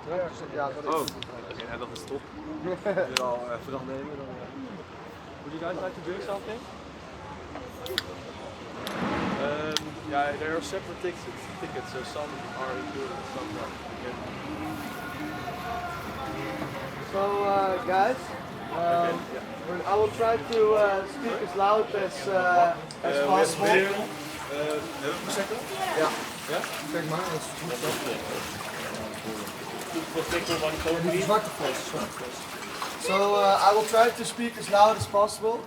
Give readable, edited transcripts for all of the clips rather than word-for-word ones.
Ja, Oh, okay, dat is top. Wil al even nemen dan. Would you guys like to drink something? Yeah, there are separate tickets, so some are included, some not. Okay. So guys, I will try to speak as loud as possible. Hebben we een sector? Ja. Ja? Kijk maar, dat is Een zwarte fles. So I will try to speak as loud as possible.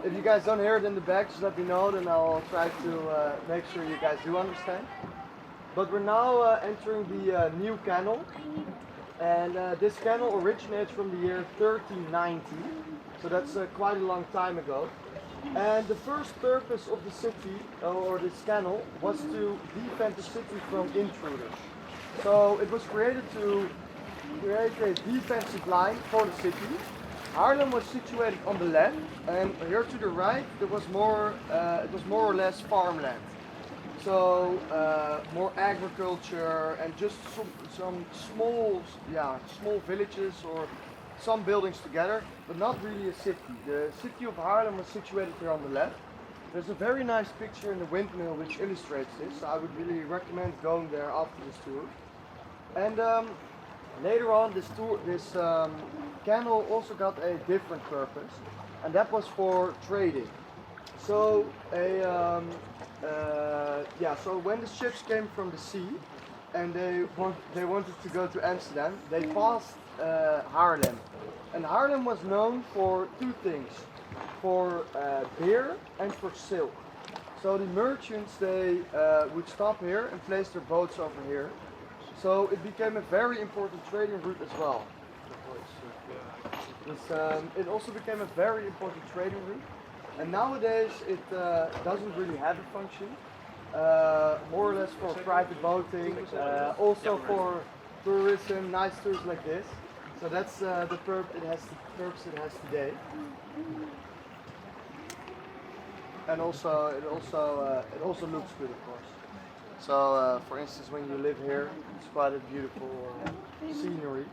If you guys don't hear it in the back, just let me know, then I'll try to make sure you guys do understand. But we're now entering the new canal. And this canal originates from the year 1390, so that's quite a long time ago. And the first purpose of the city, or this canal, was to defend the city from intruders. So it was created to create a defensive line for the city. Haarlem was situated on the left, and here to the right there was it was more or less farmland. So more agriculture and just some small villages or some buildings together, but not really a city. The city of Haarlem was situated here on the left. There's a very nice picture in the windmill which illustrates this, so I would really recommend going there after this tour. And later on, this canal also got a different purpose, and that was for trading. So so when the ships came from the sea and they wanted to go to Amsterdam, they passed Haarlem. And Haarlem was known for two things, for beer and for silk. So the merchants, they would stop here and place their boats over here. So it became a very important trading route as well. It also became a very important trading route. And nowadays it doesn't really have a function. More or less for private boating, also for tourism, nice tours like this. So that's the purpose it has today. And also it also looks good, of course. So for instance, when you live here, it's quite a beautiful scenery.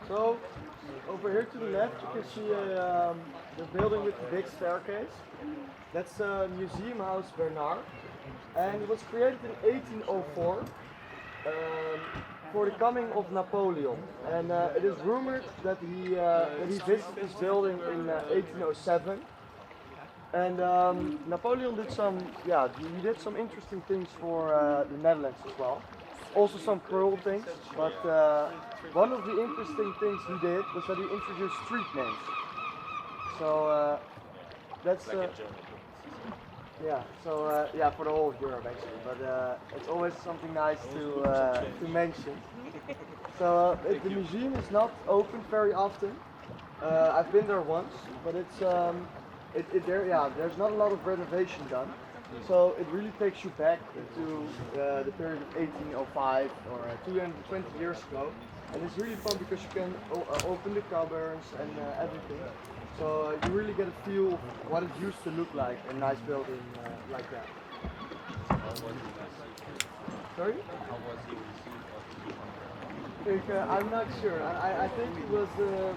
So, over here to the left you can see the building with the big staircase. That's Museum House Bernard, and it was created in 1804 for the coming of Napoleon. And it is rumored that he visited this building in 1807. And Napoleon did he did some interesting things for the Netherlands as well. Also some cruel things, but one of the interesting things he did was that he introduced street names. So that's for the whole of Europe actually, but it's always something nice to mention. So the museum is not open very often. I've been there once, but there's not a lot of renovation done. So it really takes you back to the period of 1805 or 220 years ago, and it's really fun because you can open the cupboards and everything. So you really get a feel of what it used to look like, a nice building like that. Sorry? I'm not sure. I think he was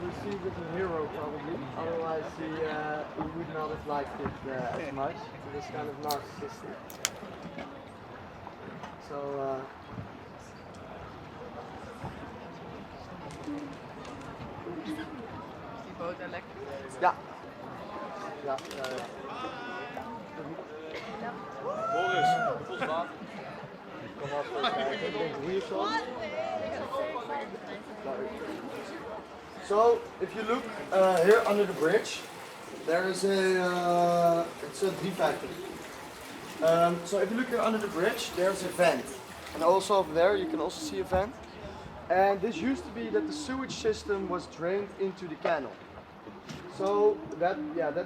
received as a hero probably. Otherwise he would not have liked it as much. It was kind of narcissistic. So Is die boot elektrisch? ja. Ja. Boris, hoeveel is water? Kom maar voor kijken. Ik denk 3 of zo. So, if you look here under the bridge, there is it's a defective. So if you look here under the bridge, there's a vent. And also over there, you can also see a vent. And this used to be that the sewage system was drained into the canal. So that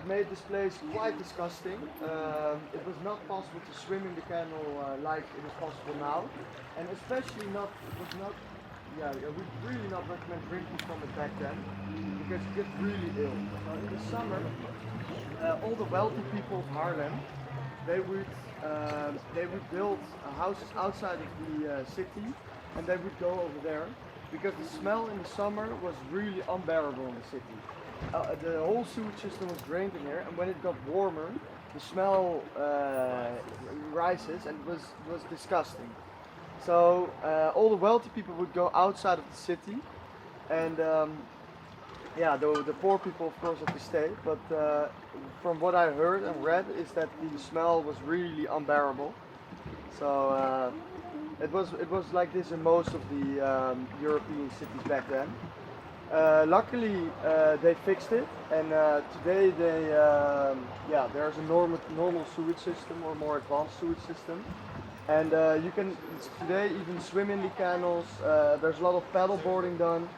made this place quite disgusting. It was not possible to swim in the canal like it is possible now, and especially we really not recommend drinking from it back then because you get really ill. So in the summer, all the wealthy people of Haarlem, they would build houses outside of the city, and they would go over there because the smell in the summer was really unbearable in the city. The whole sewage system was drained in here, and when it got warmer, the smell rises, and it was disgusting. So all the wealthy people would go outside of the city, and the poor people of course had to stay. But from what I heard and read, is that the smell was really unbearable. So it was like this in most of the European cities back then. Luckily, they fixed it, and today there's a normal sewage system or more advanced sewage system, and you can today even swim in the canals. There's a lot of paddle boarding done.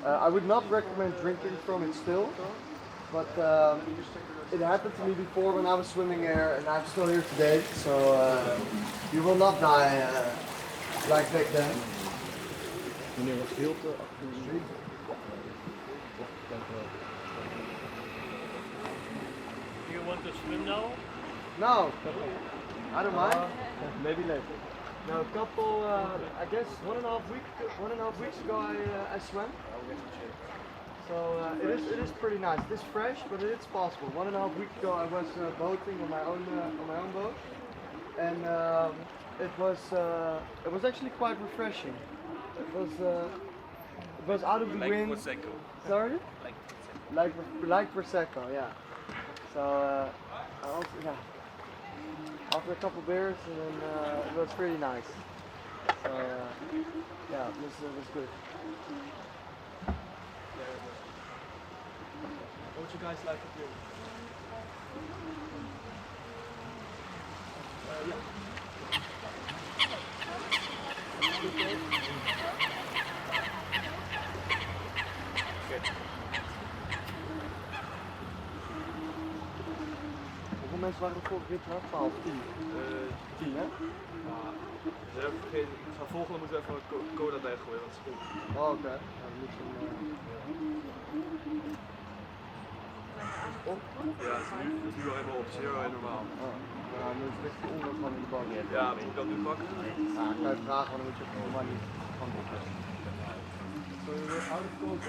I would not recommend drinking from it still, but it happened to me before when I was swimming here, and I'm still here today. So you will not die like back then. Meneer, wat scheelt achter de street? You want to swim now? No, I don't mind. Maybe later. No, a couple, I guess 1.5 weeks ago I swam. So it is pretty nice. It is fresh, but it is possible. 1.5 weeks ago I was boating on my own boat, and it was actually quite refreshing. It was out of the wind. Prosecco. Sorry? Like Prosecco. Like Prosecco, yeah. So I also, after a couple beers, and then it was pretty nice. So it was good. What would you guys like to do? Hoeveel mensen waren er vorige keer trouwens? 12, 10? 10 hè? Ze hebben vergeten, volgende moeten we even een cola bij gooien, dat is goed. Oh, oké. Ja, dan moet je hem, op? Ja, het is nu al helemaal op, zeer normaal. Oh. Ja, nu is het echt onder van in de bank. Ja, moet ik dat nu pakken? Ja, ik ga je vragen, maar dan moet je het maar niet van opzetten. So you're out of cold.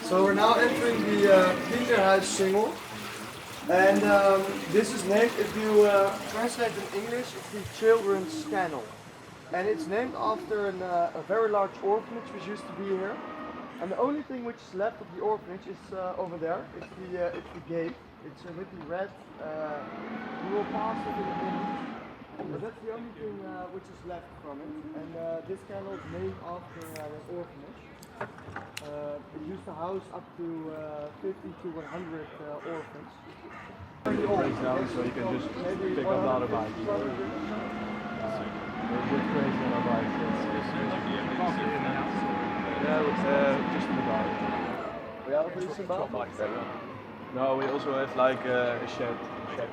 So we're now entering the Kinderhuis single, and this is named, if you translate in English, it's the Children's Canal. And it's named after a very large orphanage which used to be here. And the only thing which is left of the orphanage is over there. It's the gate. It's with the red. You will pass it in a minute. But that's the only thing which is left from it. And this canal is named after an orphanage. It used to house up to 50 to 100 orphans. Breaks down, so you can just pick up the other bike. Just crazy on our bike. Yeah, just in the bar. We have a symbol? No, we also have like a shed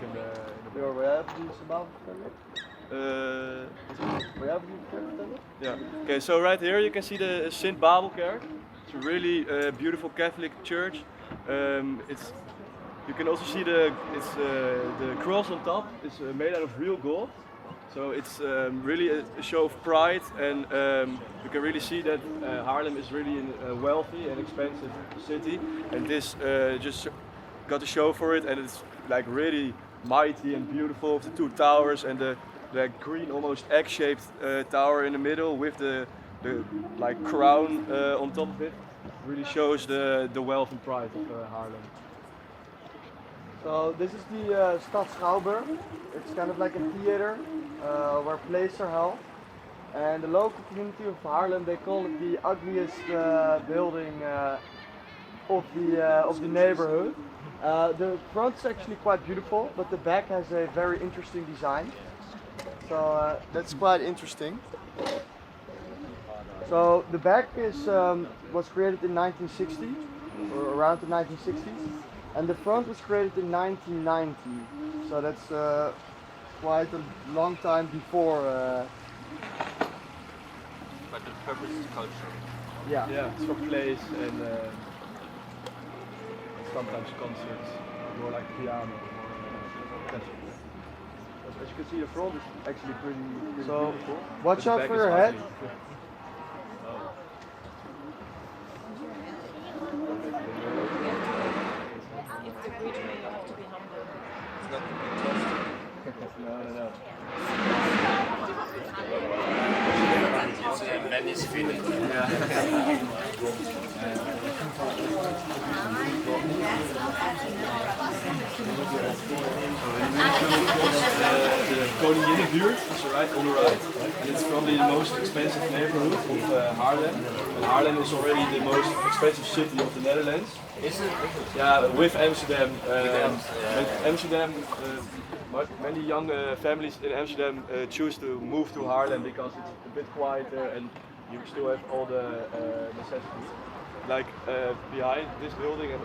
in the Yeah, we have the symbol. We have the Yeah. Okay, so right here you can see the St. Bavokerk. It's a really beautiful Catholic church. You can also see the cross on top. It's made out of real gold. So it's really a show of pride, and you can really see that Haarlem is really a wealthy and expensive city, and this just got a show for it, and it's like really mighty and beautiful with the two towers and the green, almost egg-shaped tower in the middle with the like crown on top of it. Really shows the wealth and pride of Haarlem. So this is the Stad Schouwburg. It's kind of like a theater where plays are held. And the local community of Haarlem, they call it the ugliest building of the neighborhood. The front's actually quite beautiful, but the back has a very interesting design. So that's quite interesting. So the back is was created in 1960, or around the 1960s, and the front was created in 1990. So that's quite a long time before. But the purpose is cultural. Yeah. Yeah, it's for plays and sometimes concerts, more like piano. As you can see, the front is actually pretty So beautiful. watch but the out back for is your head. ugly. It's the bridge where you have to be humble. It's not to be trusted. No. Venice feeling. The Koninginnenbuurt is right on the right, and it's probably the most expensive neighborhood of Haarlem. And Haarlem is already the most expensive city of the Netherlands. Is it? Yeah, with Amsterdam. Amsterdam, many young families in Amsterdam choose to move to Haarlem because it's a bit quieter and you still have all the necessities. Like behind this building and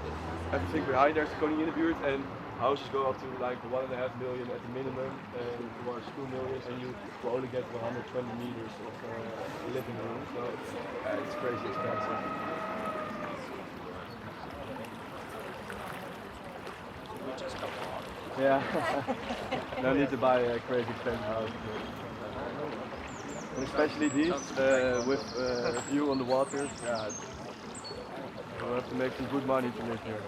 everything behind there's the Koninginnenbuurt, and houses go up to like 1.5 million at the minimum, and towards 2 million, and you will only get 120 meters of living room. So it's crazy expensive. Yeah, no need to buy a crazy expensive house. And especially these with a view on the waters. Yeah, you'll have to make some good money to live here.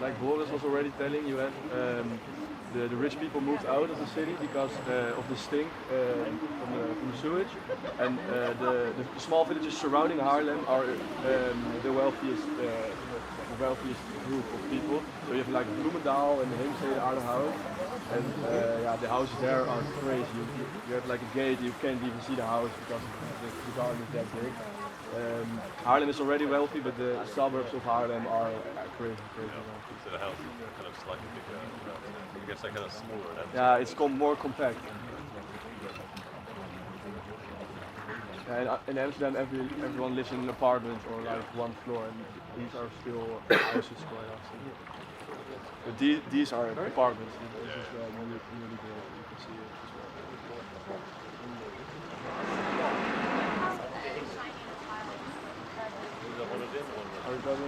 Like Boris was already telling you, the rich people moved out of the city because of the stink from the sewage, and the small villages surrounding Haarlem are the wealthiest group of people. So you have like Bloemendaal and Heemstede Aardenhout, and yeah, the houses there are crazy. You have like a gate, you can't even see the house because the garden is that big. Haarlem is already wealthy, but the suburbs of Haarlem are crazy wealthy. So the house is kind of slightly bigger. I guess they're kind of smaller. Yeah, it's more compact. Yeah, in Amsterdam, everyone lives in an apartment or like one floor, and these are still houses quite often. But these are apartments. This is really good. You can see it as well. Are you going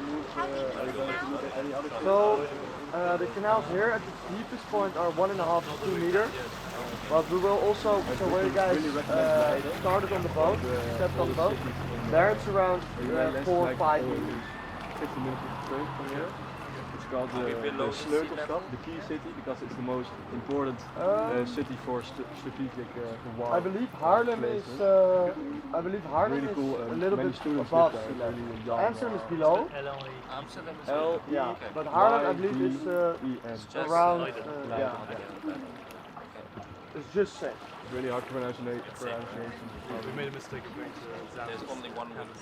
to look at any other things? So the canals here at the deepest point are 1.5 to 2 meters. But we will also, so where you guys started on the boat, stepped on the boat, there it's around 4 or 5 meters. 50 minutes train from here. It's called the Sleutelstad, the key city, because it's the most important city for strategic war. I believe Haarlem is Really cool, a little many bit students above live sea there, level. really young, Amsterdam is below. Amsterdam is L, Yeah, but Haarlem I believe is around. Yeah, it's just safe. It's really hard to pronounce. We made a mistake of going to There's Zambia. only one window.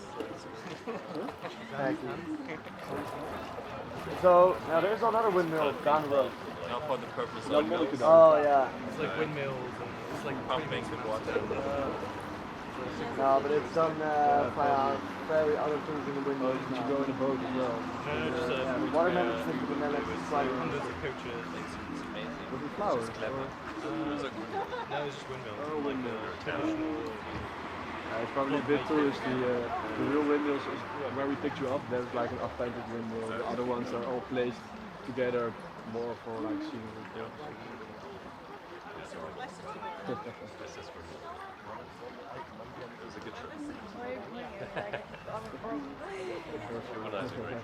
Thank you. So now there's another windmill down the road. Now for the purpose No, of mills, Oh yeah. It's like windmills and it's like pumping the water. No, but it's done via very other things in the Oh, windmill. you go in a boat as well. no, just The water management in the Netherlands is quite hundreds of coaches. It's amazing. With the flowers. No, it's just windmills. Oh, windmill. Traditional. It's probably a bit touristy. The real windmills is where we picked you up. There's like an authentic windmill. The other ones are all placed together more for like scenery. This is for it was a good trip. Organizing a great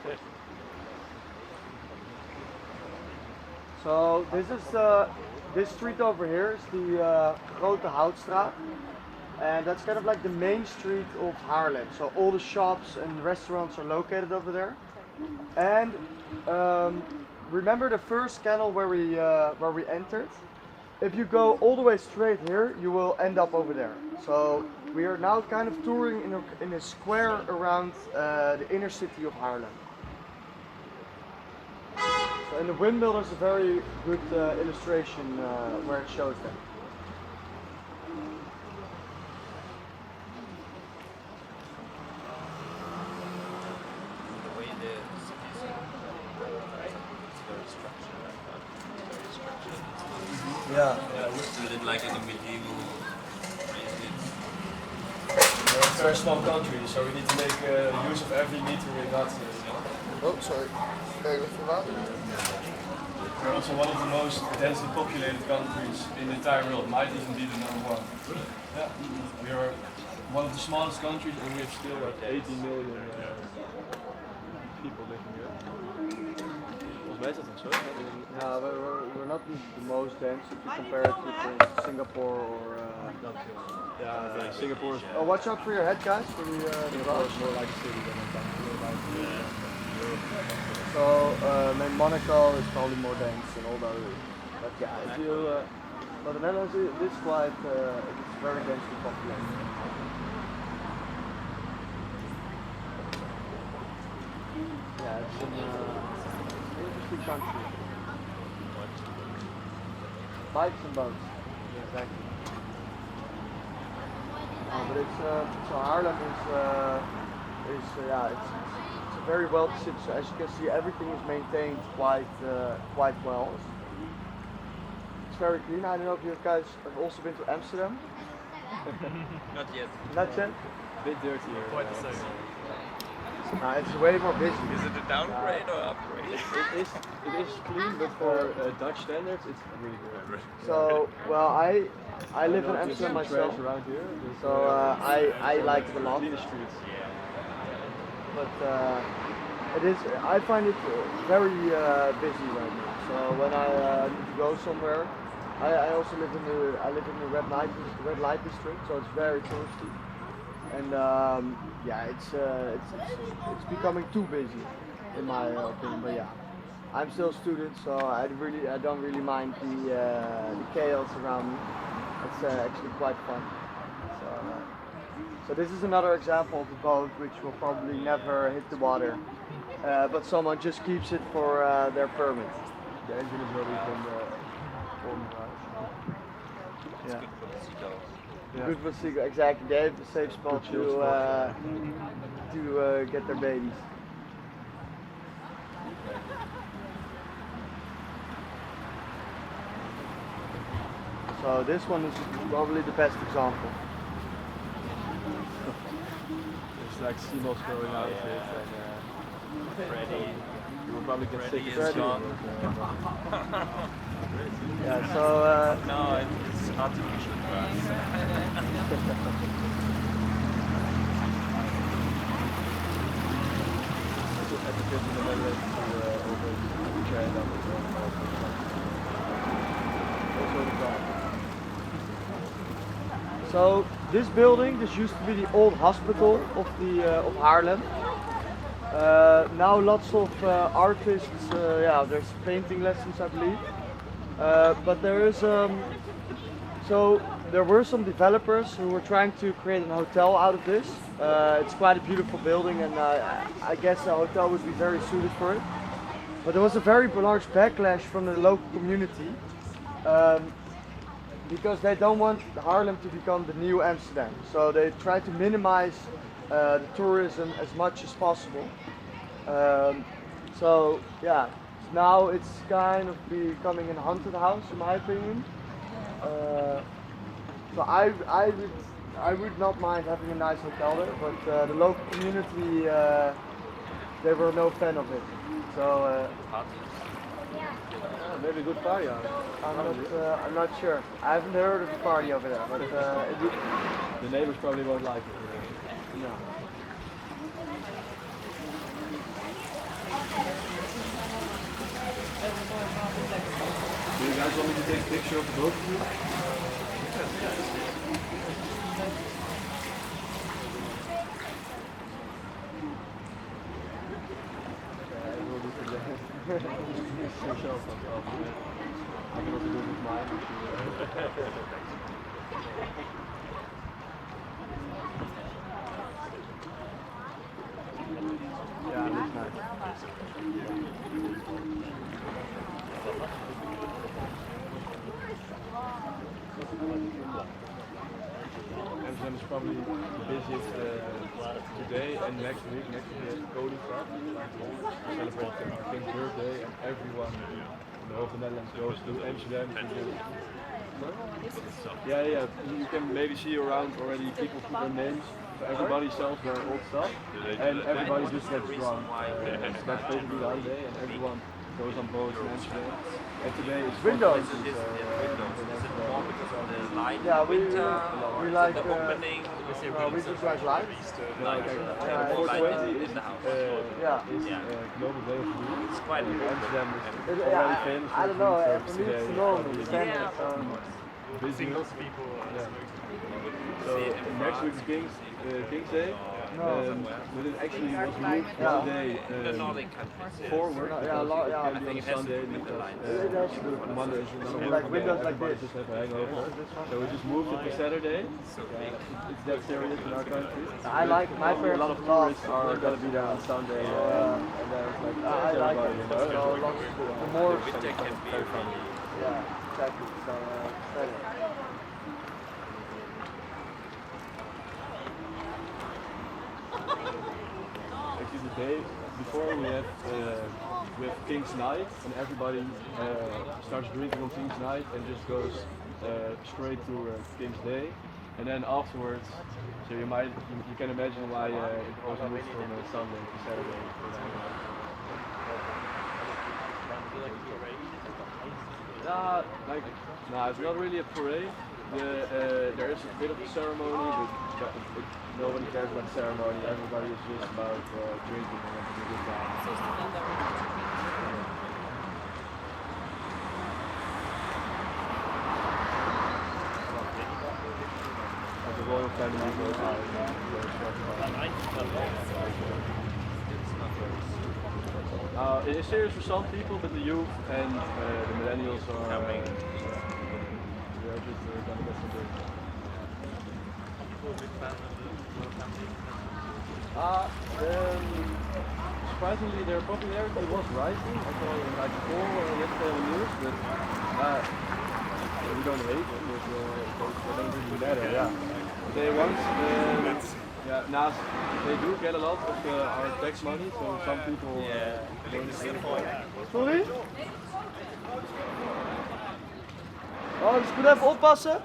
trip. So this is this street over here is the Grote Houtstraat, and that's kind of like the main street of Haarlem. So all the shops and restaurants are located over there. And remember the first canal where we entered? If you go all the way straight here, you will end up over there. So we are now kind of touring in a square around the inner city of Haarlem. So in the windmill there's a very good illustration where it shows that. The way the city is it's very structured. Very structured. Yeah. With it like in the medieval raised. We're a very small country, so we need to make use of every meter we got. Oh, sorry. We're also one of the most densely populated countries in the entire world, might even be the number one. Yeah, we are one of the smallest countries and we have still like 18 million people living here. Volgens mij is dat nog zo. Yeah, we're not the most dense if you compare it to for instance, Singapore or. Yeah, Singapore is Oh, watch out for your head, guys. For the Singapore is more like a city than a country. So maybe Monaco is probably more dense and all those. But yeah, if you but the Netherlands is quite it's very densely populated. Yeah, it's an interesting country. Bikes and boats. Yeah, exactly. But it's so Haarlem is yeah it's very well situated. So as you can see, everything is maintained quite well. It's very clean. I don't know if you guys have also been to Amsterdam. Not yet. Not yet. A bit dirty here. Quite the same. It's way more busy. Is it a downgrade or upgrade? It is clean, but for Dutch standards, it's really good. So well, I live in Amsterdam myself, Around here, so I like it a lot. clean streets. But it is. I find it very busy right now. So when I need to go somewhere, I also live in the red light district, so it's very touristy. And yeah, it's becoming too busy, in my opinion. But yeah, I'm still a student, so I don't really mind the chaos around me. It's actually quite fun. So this is another example of a boat which will probably never hit the water, but someone just keeps it for their permit. The engine is ready from the garage. Yeah. Good for the seagulls. Yeah. Good for seagulls, exactly. They have a safe spot to get their babies. So this one is probably the best example. There's like sea moss growing out of it. And, Freddy. you will probably get sick Freddy of is it. gone. Yeah. So No, it's artificial grass. In the Netherlands to over Amsterdam. Also in the car. So this building, this used to be the old hospital of Haarlem. Now lots of artists, yeah, there's painting lessons, I believe. But there is so there were some developers who were trying to create a hotel out of this. It's quite a beautiful building, and I guess a hotel would be very suited for it. But there was a very large backlash from the local community. Because they don't want Haarlem to become the new Amsterdam. So they try to minimize the tourism as much as possible. So yeah, now it's kind of becoming a haunted house in my opinion. So I would not mind having a nice hotel there, but the local community, they were no fan of it. So Maybe a good party on. I'm not sure. I haven't heard of the party over there, but The neighbors probably won't like it. no. Do you guys want me to take a picture of the boat of you? I will do for that. Yourself as well. I can also do it with mine. Yeah, it looks nice. Amsterdam is probably the busiest today and next week. Next week we have Coding Club, celebrating our King's birthday, and everyone in the whole of the Netherlands goes to Amsterdam to do. Yeah. You can maybe see around already people put their names. So everybody sells their old stuff, and everybody just gets drunk. That's basically the holiday, and everyone goes on boats in Amsterdam. And today is Windows. Is it more because of the light Yeah, we like the opening? we just like lights. Like 420 in the house. Yeah. is Global Day of Food. It's quite Amsterdam is Yeah, already famous I don't know. For me, it's normal. It's standard. busy. people. So next week's King's Day. But it actually was moved one day the Nordic countries. forward. Yeah, because yeah, it can be I think on it has to Sunday do with the because lights. It has to do. Monday is another Like working windows day, like everybody this. just have a hangover. So we just moved it to Saturday. It's that serious in our country. I like my A parents lot of tourists are gonna be there on Sunday, and there's like I like everybody, it. you know. So the more Winter can be really yeah, exactly. So better. Actually, the day before we have King's Night, and everybody starts drinking on King's Night and just goes straight to King's Day, and then afterwards, so you can imagine why it was moved from Sunday to Saturday. It's not really a parade. There is a bit of a ceremony, but nobody cares about the ceremony. Everybody is just about drinking and having a good time. Like the royal family goes out and it is serious for some people, but the youth and the millennials are Coming. they're just gonna get some drink. Surprisingly, their popularity was rising. I saw like 4 yesterday on the news, but we don't hate them, but they don't really matter. Yeah. They once, they do get a lot of our tax money, so some people don't hate it. Sorry? Oh, dus ik moet even oppassen.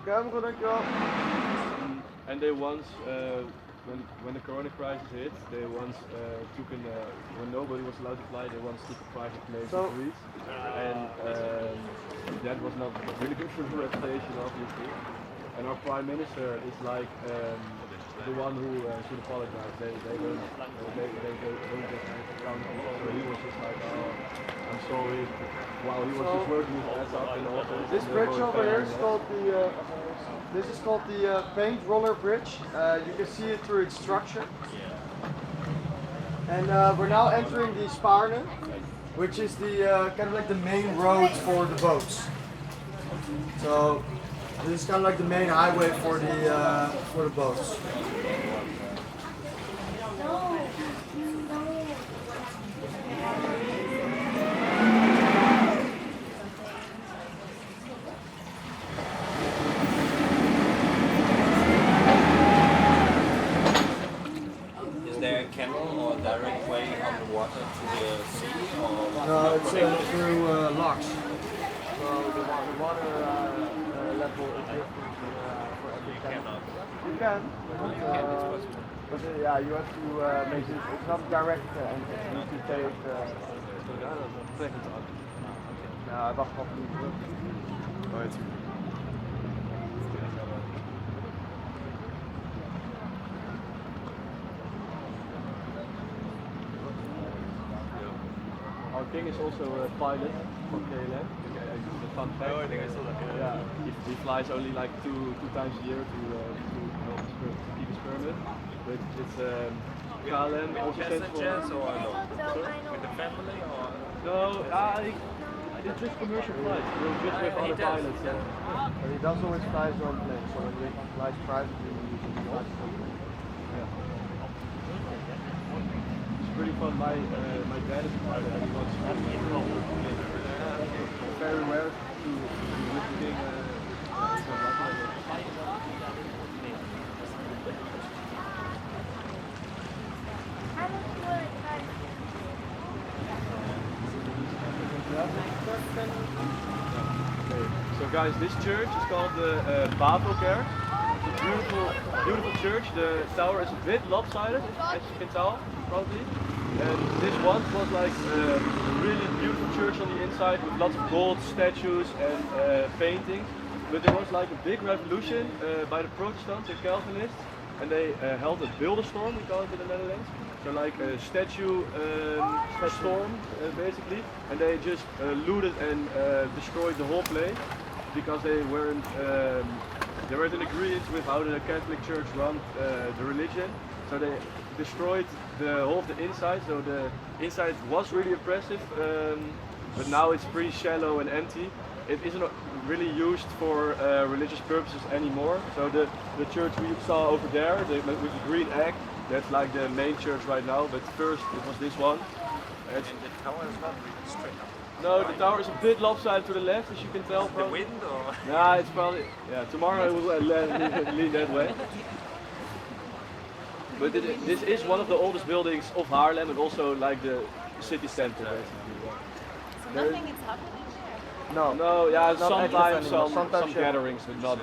Oké, goed, dankjewel. And they once, when the corona crisis hit, they once took when nobody was allowed to fly, they once took a private plane to Greece. And that was not really good for the reputation, obviously. And our prime minister is like the one who should apologize. They don't get accountable. So he was just like, oh, I'm sorry. While he was just working his ass up in office. This bridge over here is called the paint roller bridge. You can see it through its structure. And we're now entering the Spaarne, which is the kind of like the main road for the boats. So this is kind of like the main highway for the boats. Is there a canal or direct way on the water to the sea? Or No, it's through locks. So the water level is different for every canal. You can, but yeah, you have to make it. It's not direct entrance. You need to take. Ja, hij wacht nog niet terug. Oh, it's Our king is also a pilot for KLM. The fun fact. Oh, I think I saw that. Yeah, he flies only like two times a year to keep his permit. But it's KLM also stands for. Passengers or no? With the family or? No, it's just commercial flights. We're just with other pilots. But he does always fly his own plane, so when he flies privately, he usually flies his own plane. It's pretty fun. My dad is a pilot and he was very rare to visiting So guys, this church is called the Bavokerk. It's a beautiful church. The tower is a bit lopsided, as you can tell, probably. And this once was like a really beautiful church on the inside with lots of gold statues and paintings. But there was like a big revolution by the Protestants and Calvinists, and they held a builderstorm, we call it in the Netherlands. So like a statue storm, basically, and they just looted and destroyed the whole place because they weren't in agreement with how the Catholic Church run the religion. So they destroyed the whole of the inside. So the inside was really impressive, but now it's pretty shallow and empty. It isn't really used for religious purposes anymore. So the church we saw over there, with the green egg, that's like the main church right now. But first it was this one. And the tower is not really straight up. No, the tower is a bit lopsided to the left, as you can tell. The wind or? Yeah, it's probably, tomorrow it will lean that way. But this is one of the oldest buildings of Haarlem and also like the city center, basically. So nothing is happening there? No, yeah, Not sometimes active anymore. some Sometimes gatherings, but not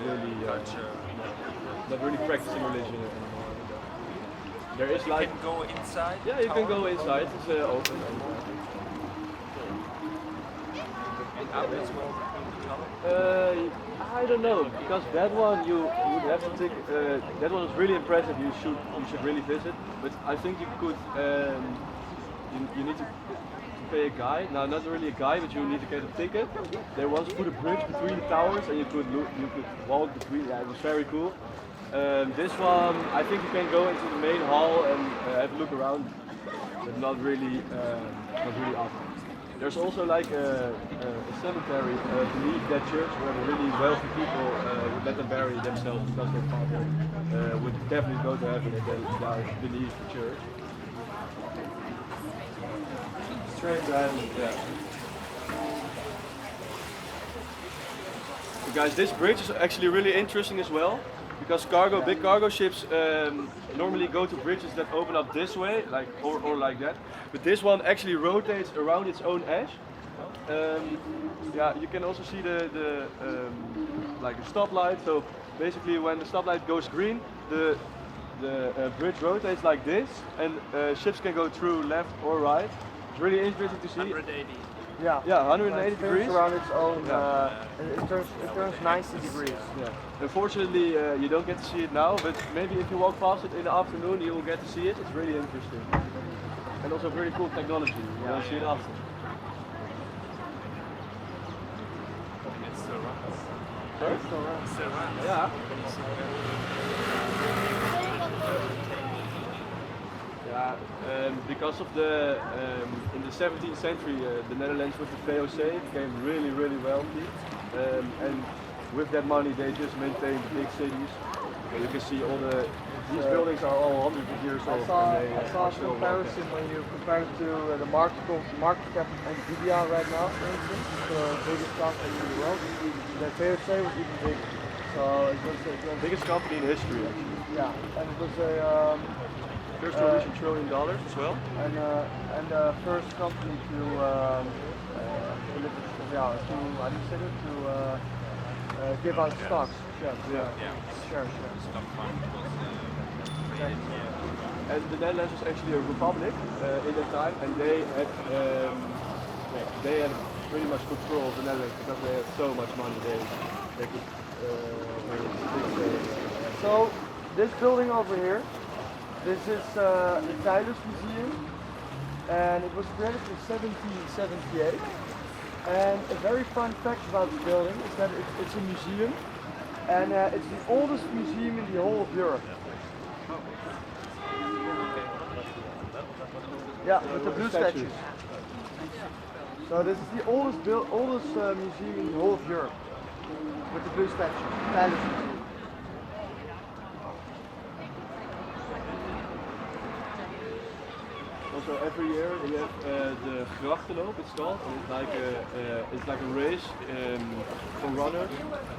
really practicing religion anymore. There is You like, can go inside? yeah, you can go inside, it's open. And others will open the tower? I don't know, because that one you would have to take. That one was really impressive. You should really visit. But I think you could. You need to pay a guide. Now, not really a guide, but you need to get a ticket. They once put a bridge between the towers, and you could walk between. Yeah, it was very cool. This one, I think you can go into the main hall and have a look around, but not really often. There's also like a cemetery beneath that church where the really wealthy people would let them bury themselves because their father would definitely go to heaven if they died beneath the church. Strange island, yeah. So guys, this bridge is actually really interesting as well, because big cargo ships normally go to bridges that open up this way, like or like that. But this one actually rotates around its own edge. Yeah, you can also see the like a stoplight. So basically, when the stoplight goes green, the bridge rotates like this, and ships can go through left or right. It's really interesting to see. 180. Yeah, 180 degrees around its own. It turns 90 degrees. Yeah. Unfortunately, you don't get to see it now, but maybe if you walk past it in the afternoon, you will get to see it. It's really interesting. And also very cool technology. You will see it after. It still runs. Sorry? It still runs. Yeah. Yeah, because of the in the 17th century, the Netherlands with the VOC became really, really wealthy, and with that money they just maintained big cities. You can see all these buildings are all hundreds of years old. I saw a comparison when you compare it to the market cap of Nvidia right now, for instance, the biggest company in the world. The VOC was even bigger. So it was the biggest company in history, actually. Yeah, and it was a first to reach $1 trillion as well. And the first company to give out stocks. Shares. And the Netherlands was actually a republic in that time, and they had pretty much control of the Netherlands because they have so much money. They could. So this building over here, this is the Teylers Museum, and it was created in 1778. And a very fun fact about the building is that it's a museum, and it's the oldest museum in the whole of Europe. Yeah, with the blue statues. So this is the oldest museum in the whole of Europe, with the blue statues, Teylers Museum. Also, every year we have the Grachtenloop, it's called. And it's like a race for runners,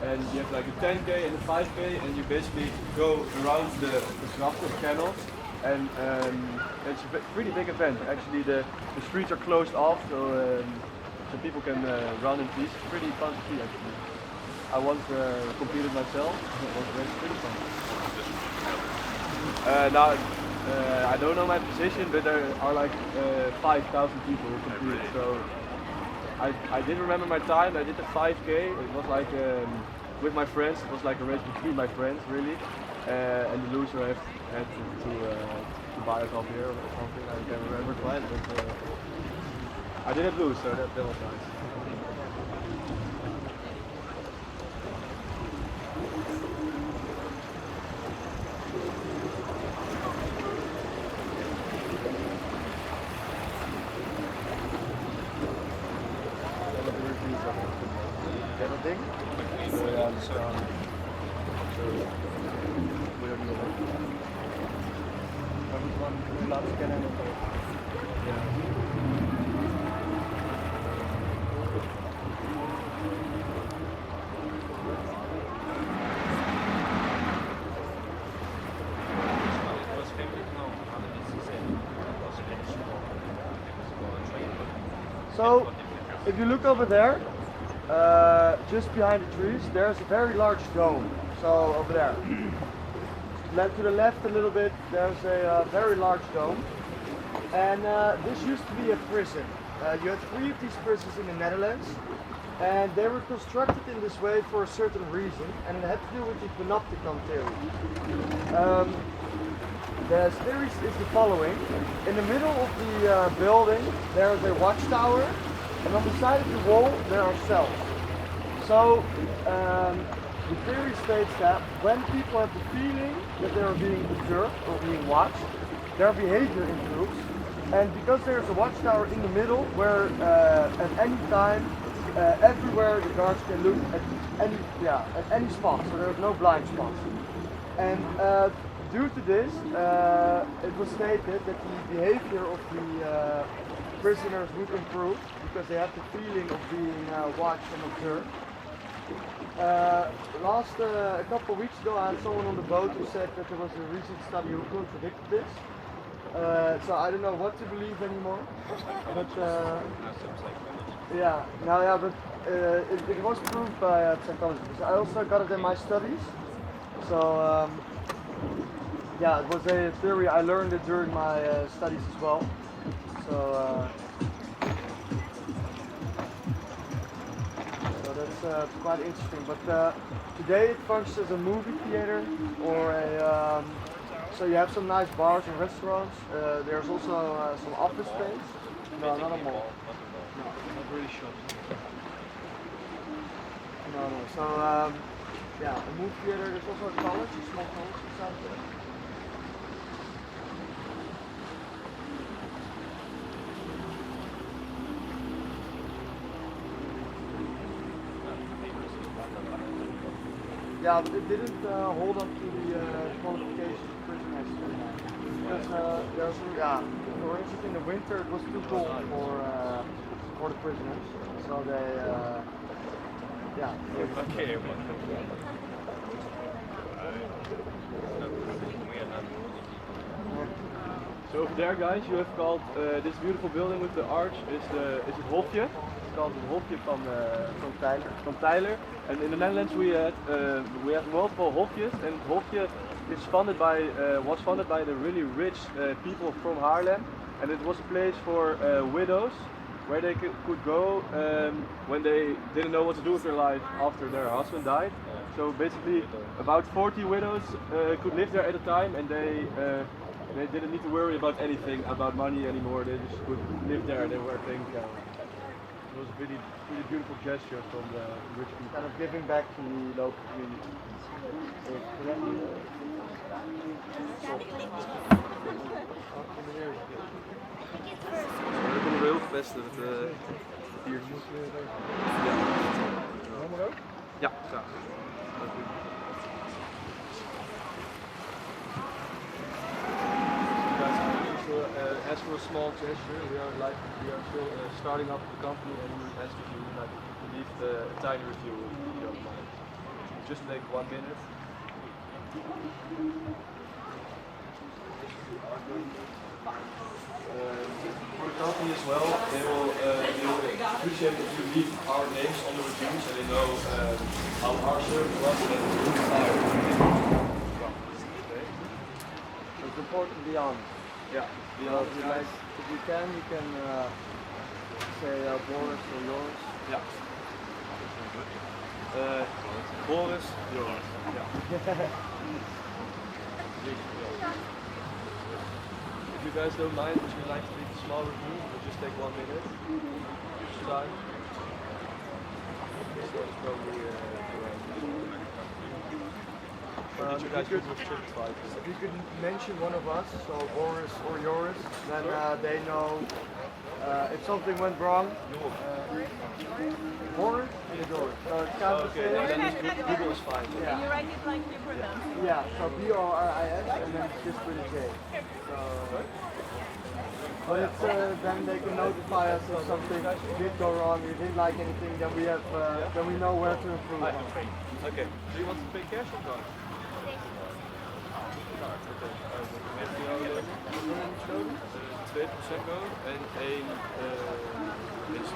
and you have like a 10k and a 5k, and you basically go around the Grachten Canal, and it's a pretty big event. Actually, the streets are closed off, so people can run in peace. It's pretty fun to see, actually. I once competed myself. It was pretty fun. Now. I don't know my position, but there are like 5,000 people who compete. So I didn't remember my time. I did the 5k. It was like with my friends. It was like a race between my friends, really. And the loser had to buy us off here or something. I can't remember quite, but I didn't lose, so that was nice. So, if you look over there, just behind the trees, there's a very large dome. So, over there. To the left a little bit, there's a very large dome. And this used to be a prison. You had 3 of these prisons in the Netherlands. And they were constructed in this way for a certain reason. And it had to do with the panopticon theory. The theory is the following. In the middle of the building there is a watchtower, and on the side of the wall there are cells. So the theory states that when people have the feeling that they are being observed or being watched, their behavior improves. And because there is a watchtower in the middle where at any time, everywhere the guards can look at any spot, so there is no blind spots. And due to this, it was stated that the behavior of the prisoners would improve because they have the feeling of being watched and observed. A couple of weeks ago, I had someone on the boat who said that there was a recent study who contradicted this. So I don't know what to believe anymore. But it was proved by psychologists. I also got it in my studies. So. Yeah, it was a theory. I learned it during my studies as well. So that's quite interesting. But today it functions as a movie theater or a. So you have some nice bars and restaurants. There's also some office space. No, not a mall. No, not really shops. No. So yeah, a movie theater. There's also a college, a small college inside there. Yeah, but it didn't hold up to the qualifications of prison master. Because there's for instance in the winter it was too cold for the prisoners. So they Okay. So over there, guys, you have called this beautiful building with the arch is it Hofje? It's called the Hofje from Teylers. And in the Netherlands we have multiple Hofjes, and Hofje is was funded by the really rich people from Haarlem, and it was a place for widows where they could go when they didn't know what to do with their life after their husband died. So basically, about 40 widows could live there at a time, and they didn't need to worry about anything, about money anymore. They just could live there. They were taken care of. It was a really beautiful gesture from the rich people. Kind of giving back to the local community. We konden heel gevestigd het papiertjes. Ja, graag. As for a small gesture, we are still starting up the company, and we ask if you would like to leave a tiny review if you don't mind. Just take 1 minute. For the company as well, they will appreciate if you leave our names on the reviews, so they know how our service was and who inspired. It's important to be honest. Yeah. If you can say Boris or yours. Yeah. Boris, yours. Yeah. If you guys don't mind, would you like to leave a small review? We'll just take 1 minute. Each time. So it's probably if you could mention one of us, so Boris or yours, then they know if something went wrong. Boris and yours. So it's kind of the same. Then Google is fine. Yeah. And you write it like you pronounce it. Yeah, so B-O-R-I-S and then just with a J. So, but it's, then they can notify us if something did go wrong, you didn't like anything, then we have, then we know where to improve. Okay. Do you want to pay cash or card? Card. Okay. Heb je nou de 2% code en één is.